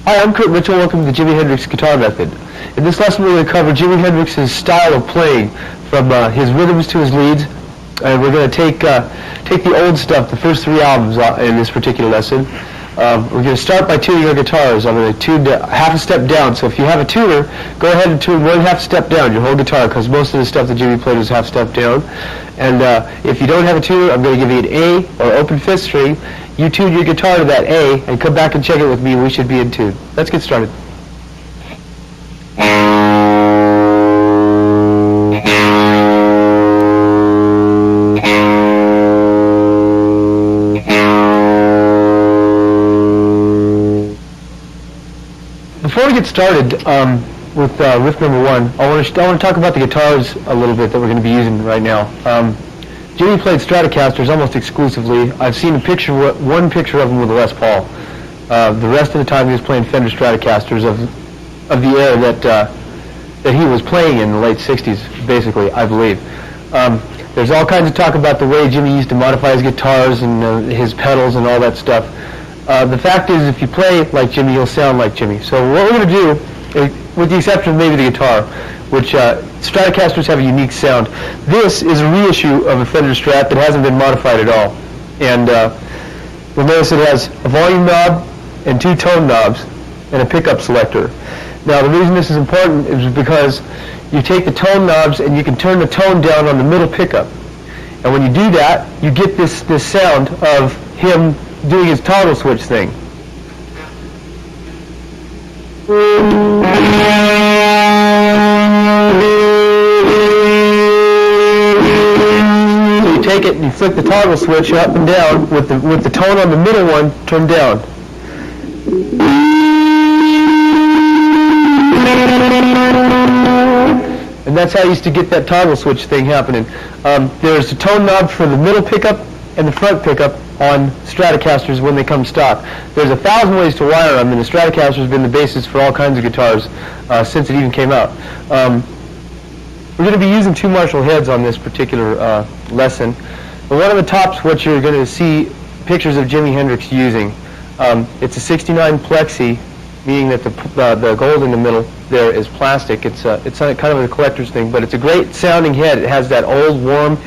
Hi, I'm Kurt Mitchell. Welcome to the Jimi Hendrix Guitar Method. In this lesson, we're going to cover Jimi Hendrix's style of playing, from his rhythms to his leads, and we're going to take the old stuff, the first 3 albums, in this particular lesson. We're going to start by tuning our guitars. I'm going to tune half a step down. So if you have a tuner, go ahead and tune 1/2 step down your whole guitar, because most of the stuff that Jimi played was half step down. And if you don't have a tuner, I'm going to give you an A or open 5th string. You tune your guitar to that A and come back and check it with me, and we should be in tune. Let's get started. Before we get started with riff number 1, I want to talk about the guitars a little bit that we're going to be using right now. Jimi played Stratocasters almost exclusively. I've seen one picture of him with a Les Paul. The rest of the time he was playing Fender Stratocasters of the era that he was playing in the late 60s, basically, I believe. There's all kinds of talk about the way Jimi used to modify his guitars and his pedals and all that stuff. The fact is, if you play like Jimi, you'll sound like Jimi. So what we're going to do, with the exception of maybe the guitar, which Stratocasters have a unique sound. This is a reissue of a Fender Strat that hasn't been modified at all. And you'll notice it has a volume knob and 2 tone knobs and a pickup selector. Now the reason this is important is because you take the tone knobs and you can turn the tone down on the middle pickup. And when you do that, you get this sound of him doing his toggle switch thing. You take it and you flick the toggle switch up and down with the tone on the middle one turned down. And that's how I used to get that toggle switch thing happening. There's a tone knob for the middle pickup and the front pickup on Stratocasters when they come stock. There's 1,000 ways to wire them, and the Stratocaster has been the basis for all kinds of guitars since it even came out. We're going to be using 2 Marshall heads on this particular lesson. But one of the tops, what you're going to see pictures of Jimi Hendrix using. It's a 69 plexi, meaning that the gold in the middle there is plastic. It's kind of a collector's thing, but it's a great sounding head. It has that old, warm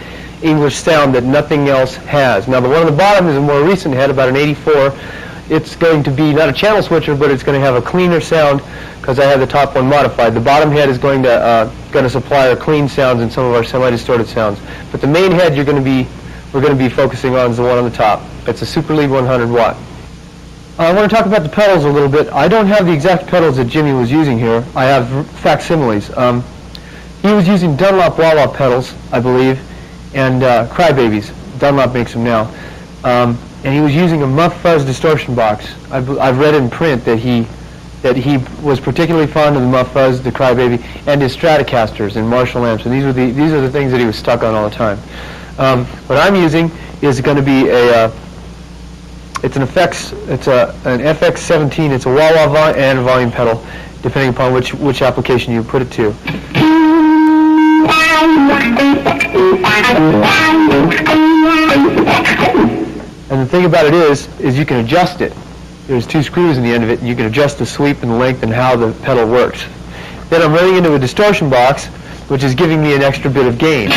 English sound that nothing else has. Now the one on the bottom is a more recent head, about an 84. It's going to be not a channel switcher, but it's going to have a cleaner sound because I have the top one modified. The bottom head is going to supply our clean sounds and some of our semi-distorted sounds. But the main head we're going to be focusing on is the one on the top. It's a Super Lead 100 watt. I want to talk about the pedals a little bit. I don't have the exact pedals that Jimi was using here. I have facsimiles. He was using Dunlop wah-wah pedals, I believe, and Crybabies. Dunlop makes them now. And he was using a muff fuzz distortion box. I've read in print that he was particularly fond of the muff fuzz, the Crybaby, and his Stratocasters and Marshall amps. And these are the things that he was stuck on all the time. What I'm using is going to be an FX17. It's a wah-wah and a volume pedal, depending upon which application you put it to. And the thing about it is you can adjust it. There's 2 screws in the end of it, and you can adjust the sweep and the length and how the pedal works. Then I'm running into a distortion box, which is giving me an extra bit of gain.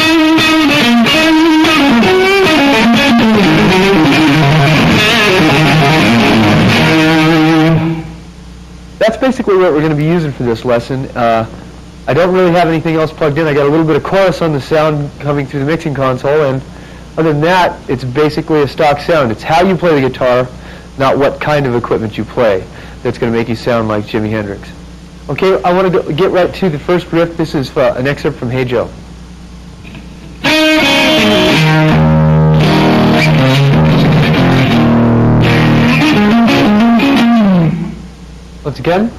basically what we're going to be using for this lesson. I don't really have anything else plugged in. I got a little bit of chorus on the sound coming through the mixing console, and other than that, it's basically a stock sound. It's how you play the guitar, not what kind of equipment you play, that's going to make you sound like Jimi Hendrix. Okay, I want to get right to the first riff. This is an excerpt from Hey Joe. Once again.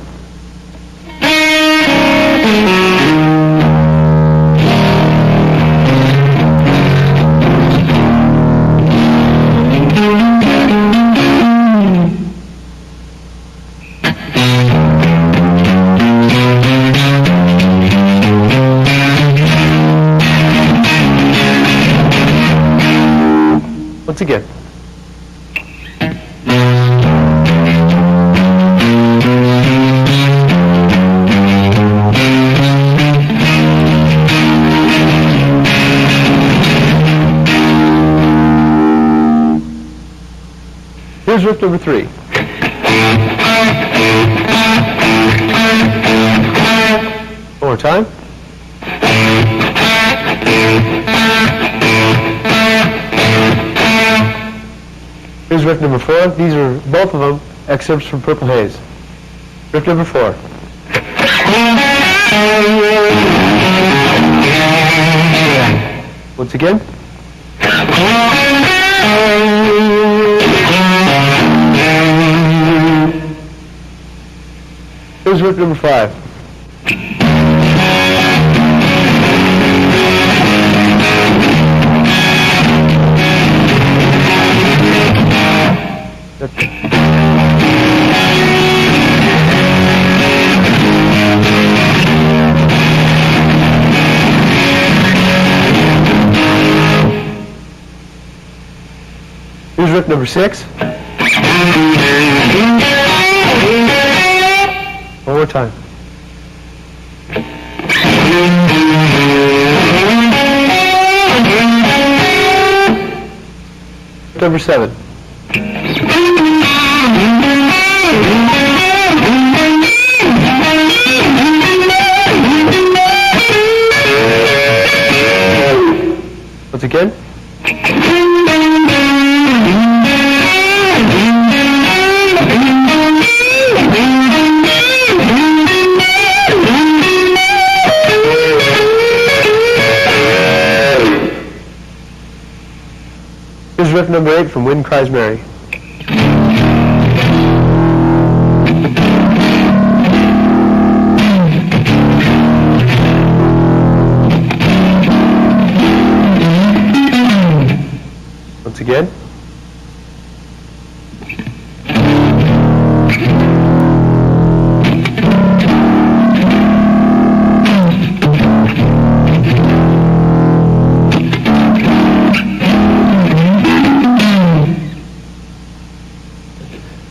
Once again. Here's riff number 3. One more time. Here's riff number 4. These are both of them excerpts from Purple Haze. Riff number 4. Once again. Here's riff number 5. Here's riff number 6. One more time. Number 7. Once again. Here's riff number 8 from Wind Cries Mary. Once again.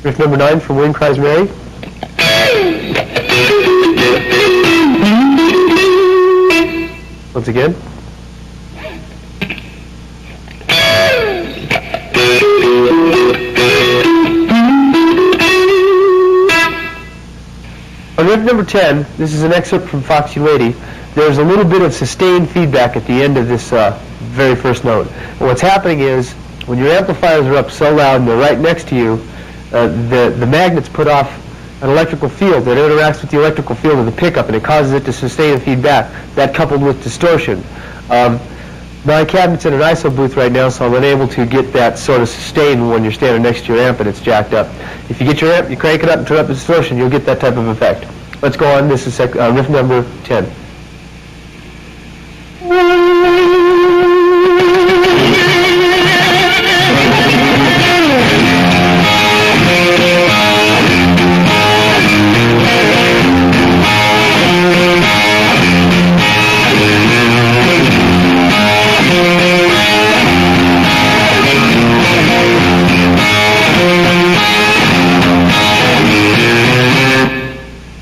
Riff number 9 from Wind Cries Mary. Once again. On riff number 10, this is an excerpt from Foxy Lady. There's a little bit of sustained feedback at the end of this very first note. And what's happening is, when your amplifiers are up so loud and they're right next to you, the magnets put off an electrical field that interacts with the electrical field of the pickup, and it causes it to sustain a feedback. That coupled with distortion. My cabinet's in an ISO booth right now, so I'm unable to get that sort of sustain when you're standing next to your amp and it's jacked up. If you get your amp, you crank it up and turn up the distortion, you'll get that type of effect. Let's go on. This is riff number 10.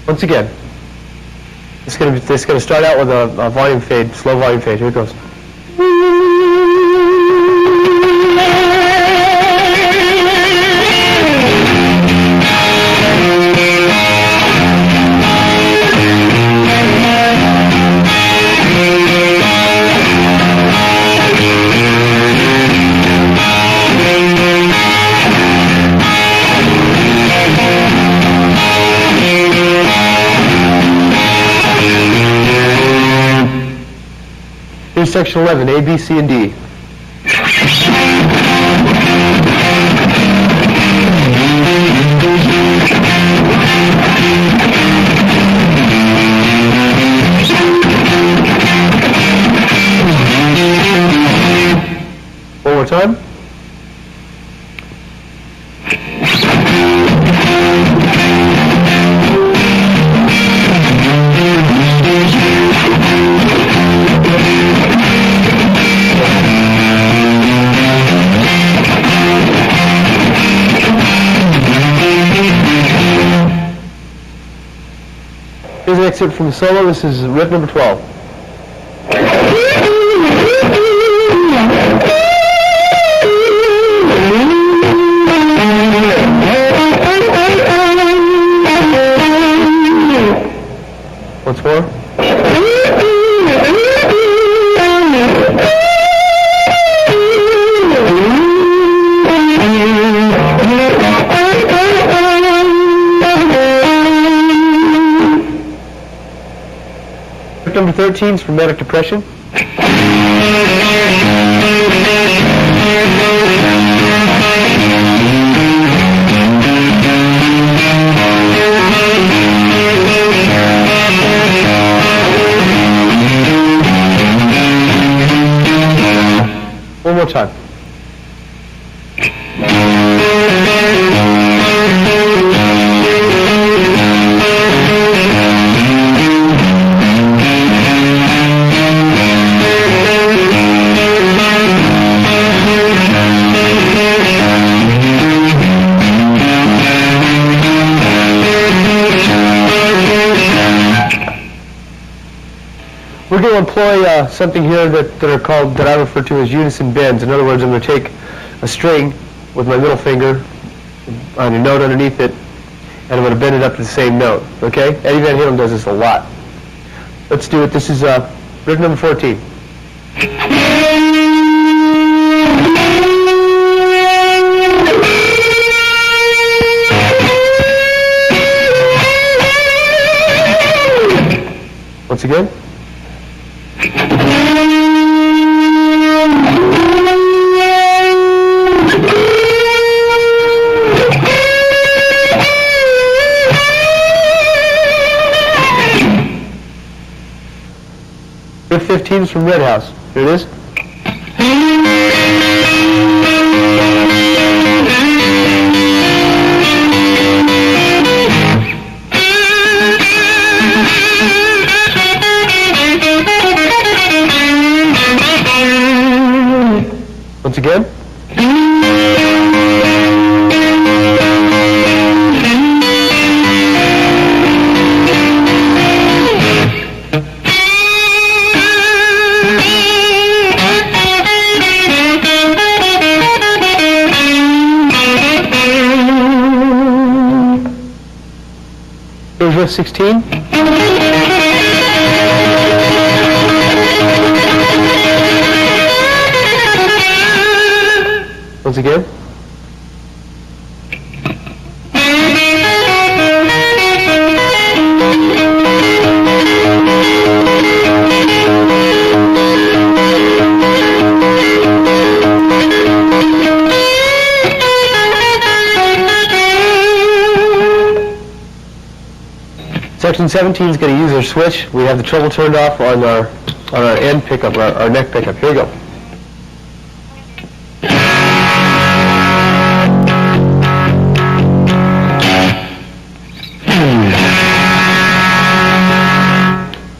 Once again, it's going to start out with a volume fade, slow volume fade. Here it goes. Here's section 11, A, B, C, and D. One more time. Here's an excerpt from the solo. This is riff number 12. Once more. Number 13 is for manic depression. One more time. We're going to employ something here that I refer to as unison bends. In other words, I'm going to take a string with my middle finger on a note underneath it, and I'm going to bend it up to the same note. Okay? Eddie Van Halen does this a lot. Let's do it. This is riff number 14. Once again. Riff 15 is from Red House. Here it is. Once again. Here's riff 16. Once again. Section 17 is going to use our switch. We have the treble turned off on our end pickup, our neck pickup. Here we go.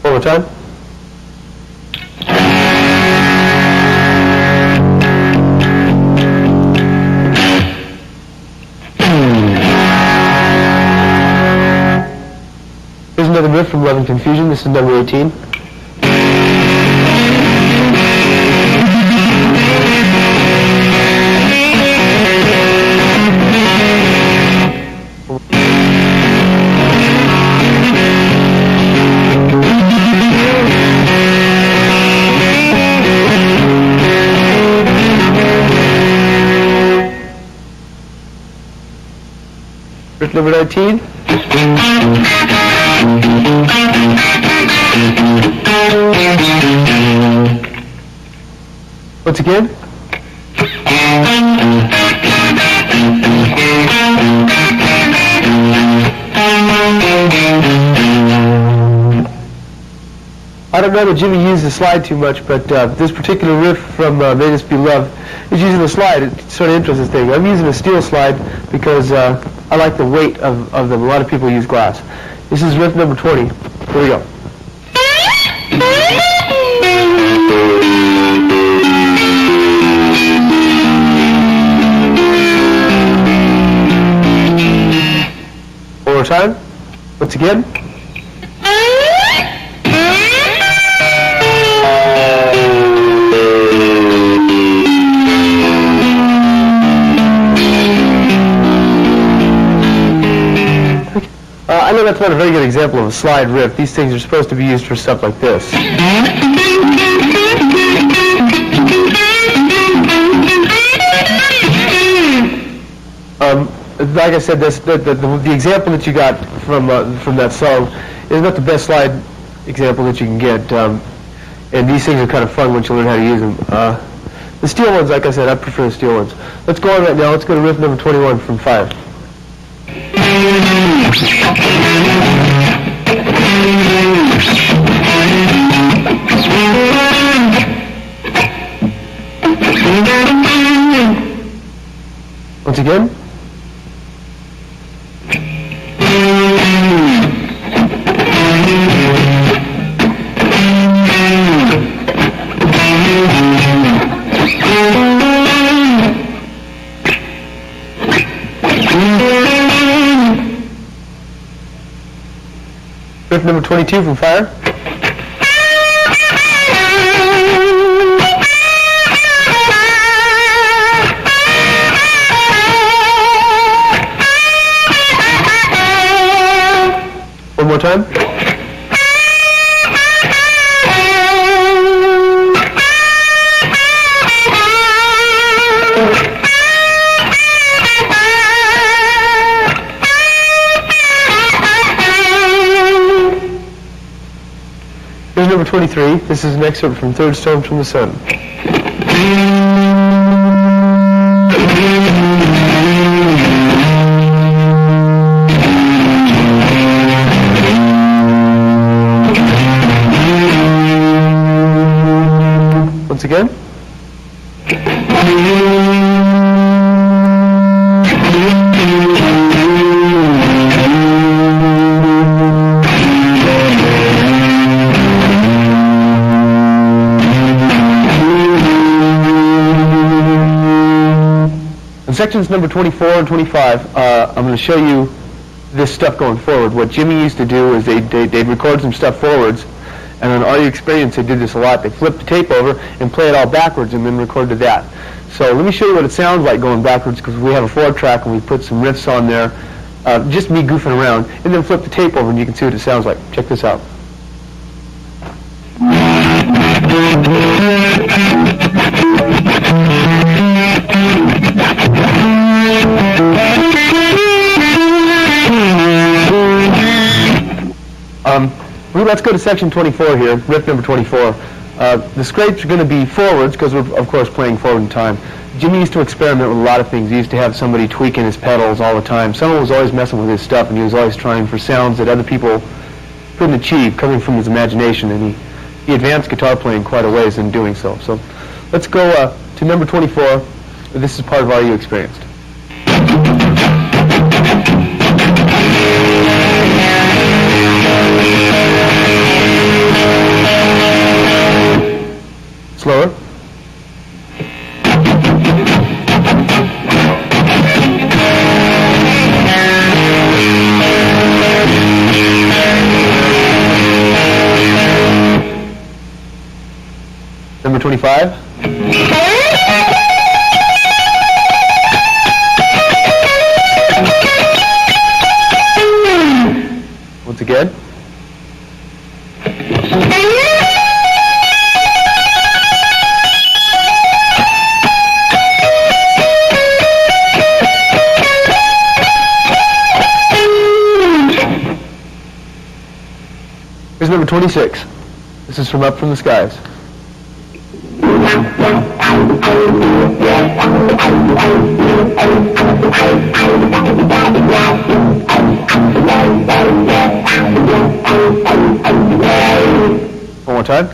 One more time. Here's another riff from Love and Confusion. This is number 18. Riff number 19. Once again. I don't know that Jimmy used the slide too much, but this particular riff from May This Be Love is using the slide. It's sort of interesting thing. I'm using a steel slide because I like the weight of them. A lot of people use glass. This is riff number 20. Here we go. One more time. Once again. I know that's not a very good example of a slide riff. These things are supposed to be used for stuff like this. Like I said, the example that you got from that song is not the best slide example that you can get. And these things are kind of fun once you learn how to use them. The steel ones, like I said, I prefer the steel ones. Let's go on right now. Let's go to riff number 21 from Fire. Once again. Riff number 22 from Fire. One more time. Here's number 23. This is an excerpt from Third Stone from the Sun. Once again. In sections number 24 and 25, I'm going to show you this stuff going forward. What Jimmy used to do is they'd record some stuff forwards, and on Are You Experienced, they did this a lot. They flipped the tape over and play it all backwards and then record to that. So let me show you what it sounds like going backwards, because we have a 4-track and we put some riffs on there, just me goofing around, and then flip the tape over and you can see what it sounds like. Check this out. Let's go to section 24 here, riff number 24. The scrapes are going to be forwards because we're, of course, playing forward in time. Jimmy used to experiment with a lot of things. He used to have somebody tweaking his pedals all the time. Someone was always messing with his stuff, and he was always trying for sounds that other people couldn't achieve, coming from his imagination, and he advanced guitar playing quite a ways in doing so. So let's go to number 24. This is part of Are You Experienced? Slower. Number 25. Once again. Here's number 26. This is from Up from the Skies. One more time.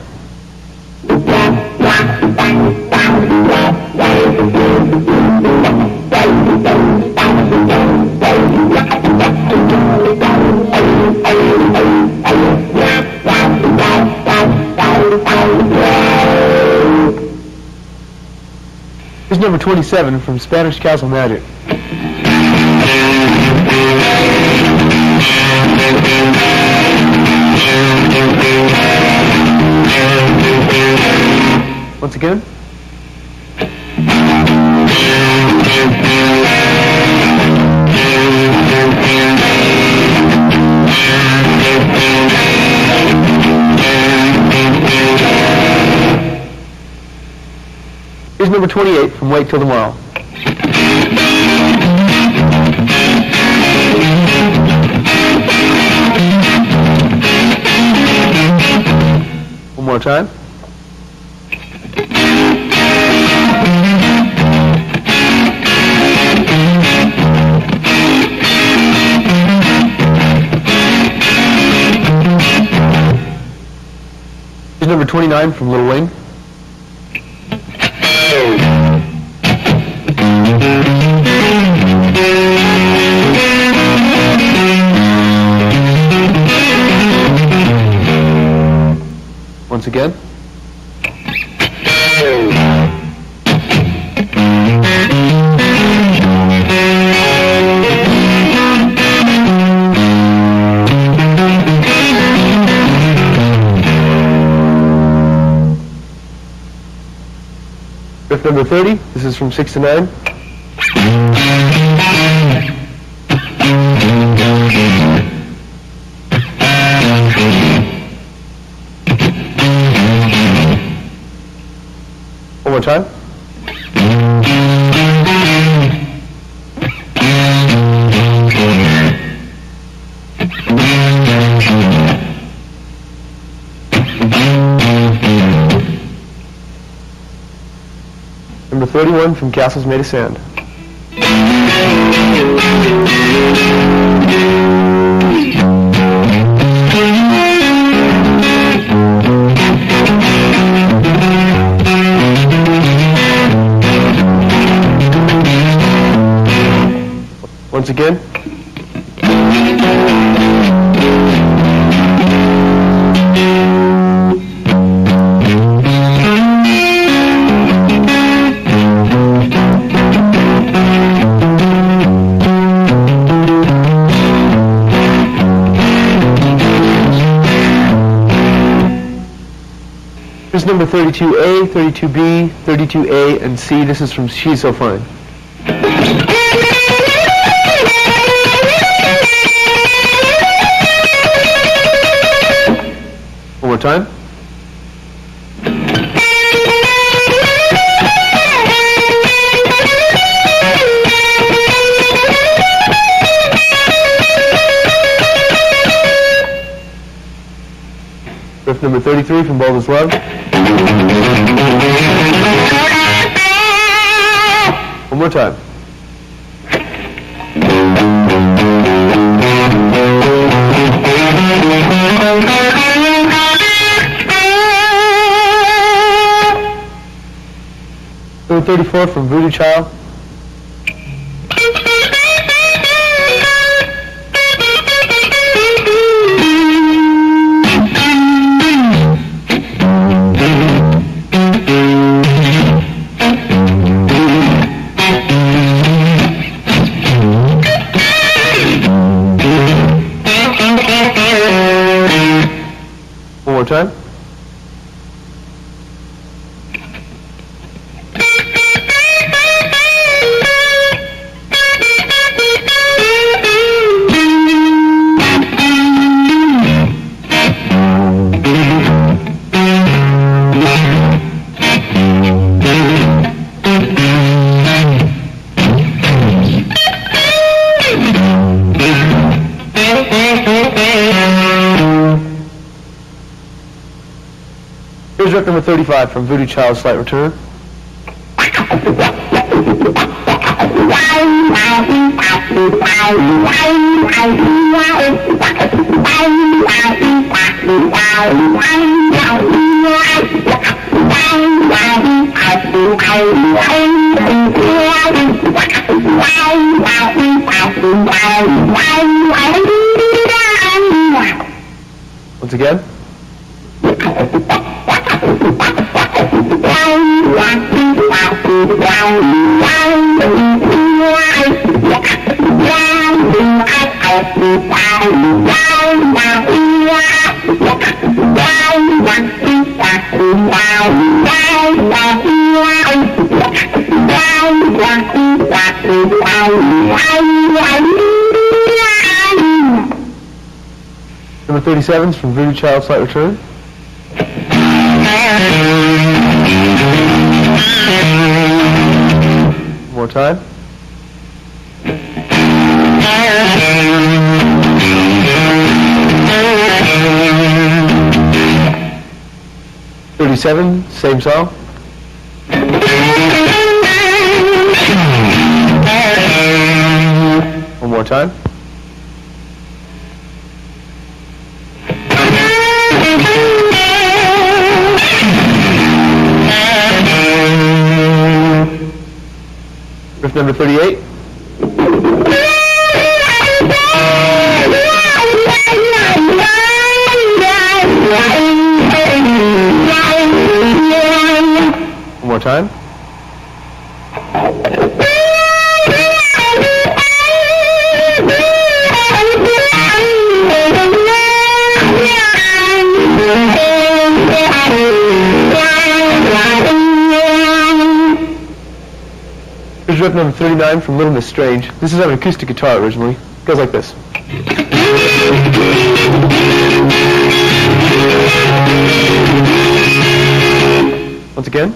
Here's number 27 from Spanish Castle Magic. Once again. Here's number 28 from Wait Till Tomorrow. One more time. Here's number 29 from Little Wing. Once again. Riff number 30, this is from 6 to 9. One more time. Number 31 from Castles Made of Sand. Once again. Here's number 32A, 32B, 32A, and C. This is from She's So Fine. One more time. Riff number 33 from Bold as Love. One more time. Number 34 from Voodoo Child. One more time. Here's riff number 35 from Voodoo Child's Slight Return. Once again. Number 37 is from Voodoo Child Slight Return. One more time. '37, same song. One more time. Riff number 38. One more time. Here's riff number 39 from Little Miss Strange. This is on an acoustic guitar originally. It goes like this. Once again.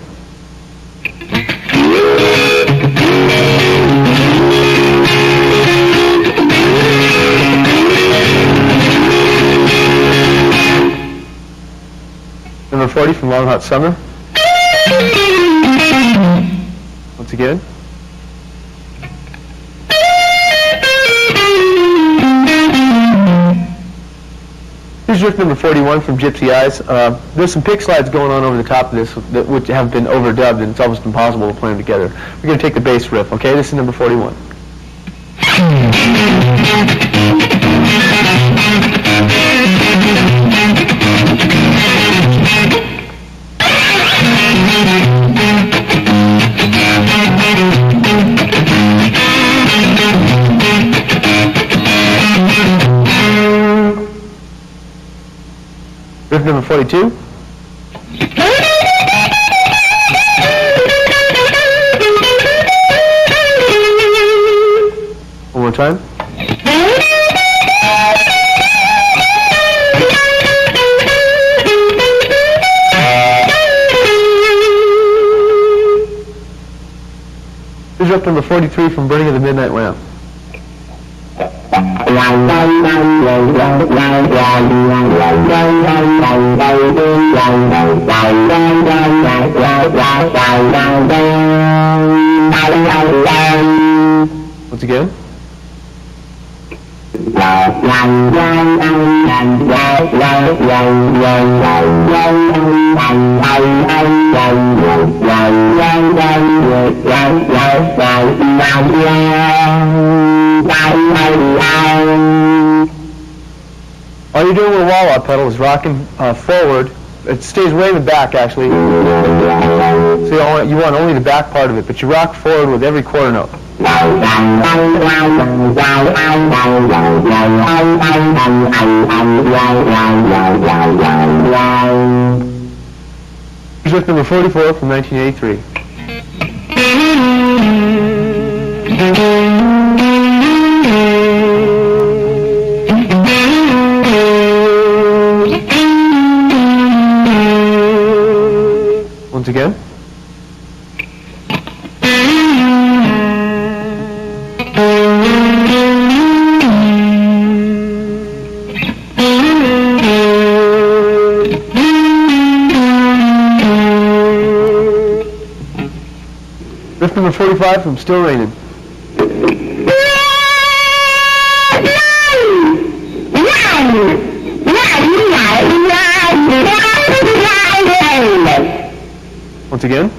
Number 40 from Long Hot Summer. Once again. Here's riff number 41 from Gypsy Eyes. There's some pick slides going on over the top of this which have been overdubbed, and it's almost impossible to play them together. We're going to take the bass riff, okay? This is number 41. Riff number 42. One more time. Here's riff number 43 from Burning of the Midnight Lamp. Once again. All you're doing with a wah-wah pedal is rocking forward. It stays way in the back, actually. So you want only the back part of it, but you rock forward with every quarter note. Here's riff number 44 from 1983. Once again. Riff number 45 from Still Raining. Once again.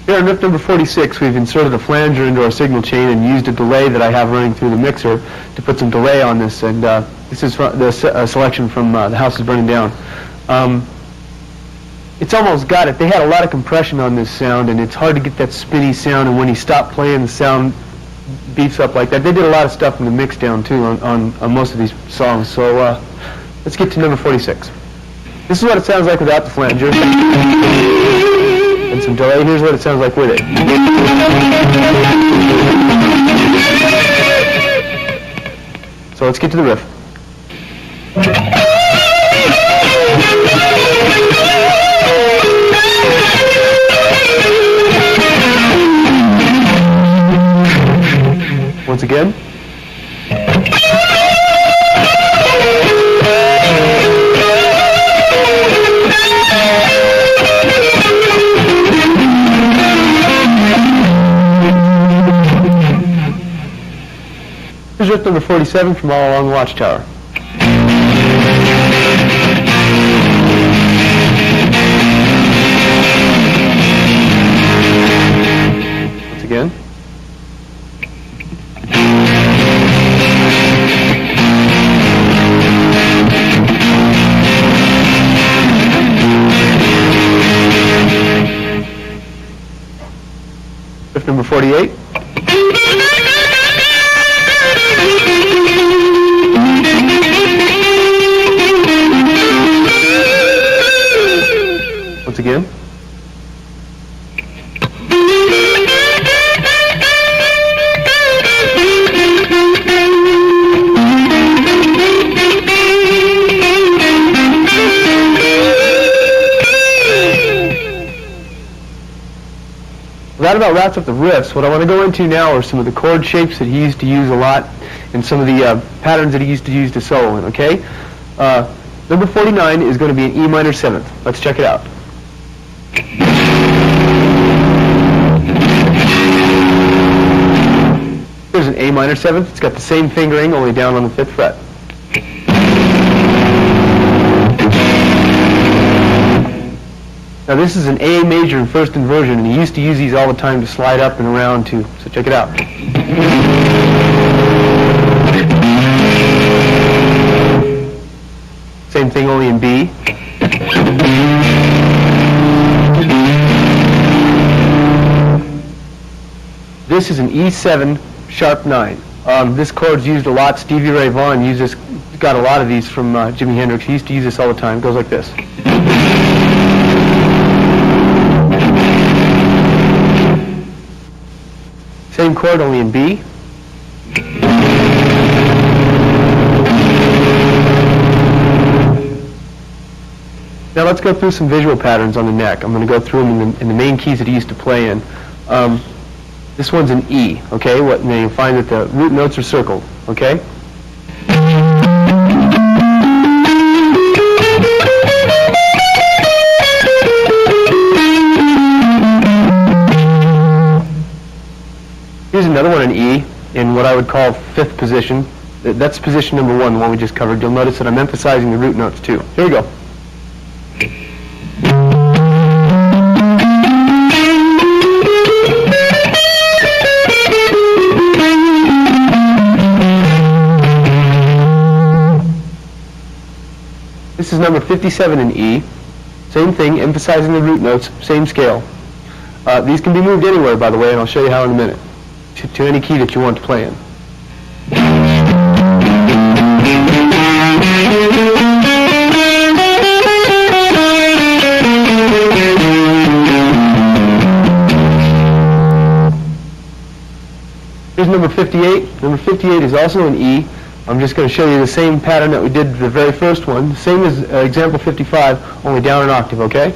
Here on riff number 46, we've inserted a flanger into our signal chain and used a delay that I have running through the mixer to put some delay on this. And this is the selection from The House is Burning Down. It's almost got it. They had a lot of compression on this sound, and it's hard to get that spinny sound, and when you stop playing, the sound beefs up like that. They did a lot of stuff in the mix down, too, on most of these songs. So let's get to number 46. This is what it sounds like without the flanger. And some delay. Here's what it sounds like with it. So let's get to the riff. Once again. Here's riff number 47 from All Along the Watchtower. Once again. Riff number 48. Once again. That about wraps up the riffs. What I want to go into now are some of the chord shapes that he used to use a lot and some of the patterns that he used to use to solo in, okay? Number 49 is going to be an E minor 7th. Let's check it out. Here's an A minor 7th. It's got the same fingering, only down on the 5th fret. Now this is an A major in first inversion, and he used to use these all the time to slide up and around too. So check it out. Same thing, only in B. This is an E7 sharp 9. This chord's used a lot. Stevie Ray Vaughan used this, got a lot of these from Jimi Hendrix. He used to use this all the time. It goes like this. Same chord, only in B. Now let's go through some visual patterns on the neck. I'm going to go through them in the main keys that he used to play in. This one's an E, okay? Now you'll find that the root notes are circled, okay? Here's another one in E, in what I would call 5th position. That's position number 1, the one we just covered. You'll notice that I'm emphasizing the root notes too. Here we go. This is number 57 in E. Same thing, emphasizing the root notes, same scale. These can be moved anywhere, by the way, and I'll show you how in a minute. To any key that you want to play in. Here's number 58. Number 58 is also in E. I'm just going to show you the same pattern that we did the very first one. Same as example 55, only down an octave, okay?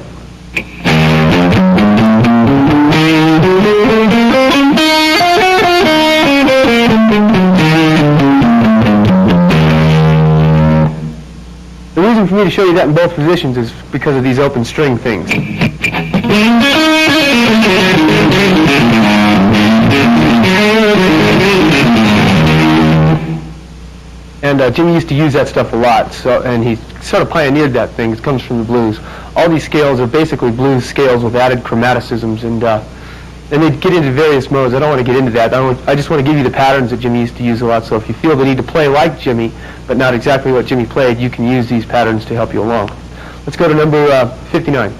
reason for me to show you that in both positions is because of these open string things. And Jimmy used to use that stuff a lot, and he sort of pioneered that thing. It comes from the blues. All these scales are basically blues scales with added chromaticisms, and they get into various modes. I don't want to get into that. I just want to give you the patterns that Jimmy used to use a lot, so if you feel the need to play like Jimmy, but not exactly what Jimmy played, you can use these patterns to help you along. Let's go to number 59.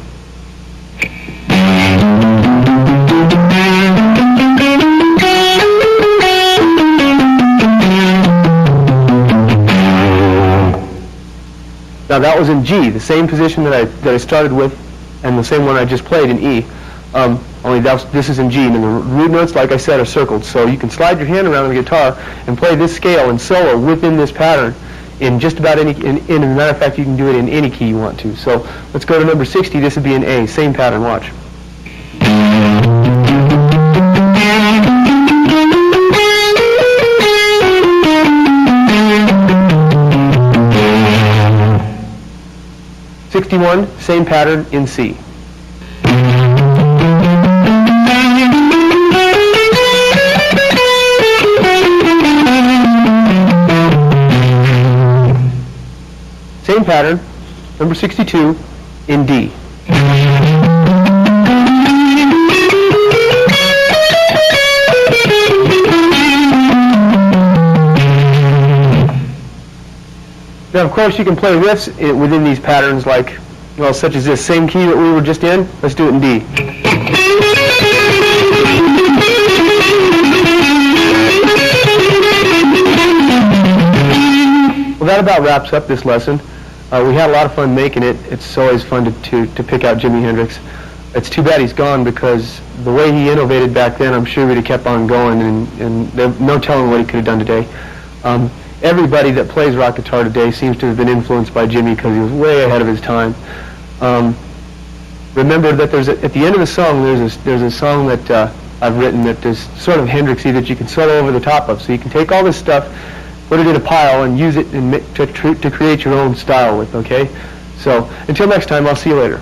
Now that was in G, the same position that I started with, and the same one I just played in E. Only this is in G, and the root notes, like I said, are circled. So you can slide your hand around the guitar and play this scale and solo within this pattern in just about any. As a matter of fact, you can do it in any key you want to. So let's go to number 60. This would be in A, same pattern. Watch. Same pattern in C. Same pattern, number 62, in D. Now, of course, you can play riffs within these patterns, like, well, such as this same key that we were just in. Let's do it in D. Well, that about wraps up this lesson. We had a lot of fun making it. It's always fun to pick out Jimi Hendrix. It's too bad he's gone, because the way he innovated back then, I'm sure we'd have kept on going, and there's no telling what he could have done today. Everybody that plays rock guitar today seems to have been influenced by Jimmy, because he was way ahead of his time. Remember that at the end of the song, there's a song that I've written that is sort of Hendrixy that you can solo over the top of. So you can take all this stuff, put it in a pile, and use it to create your own style with. Okay. So until next time, I'll see you later.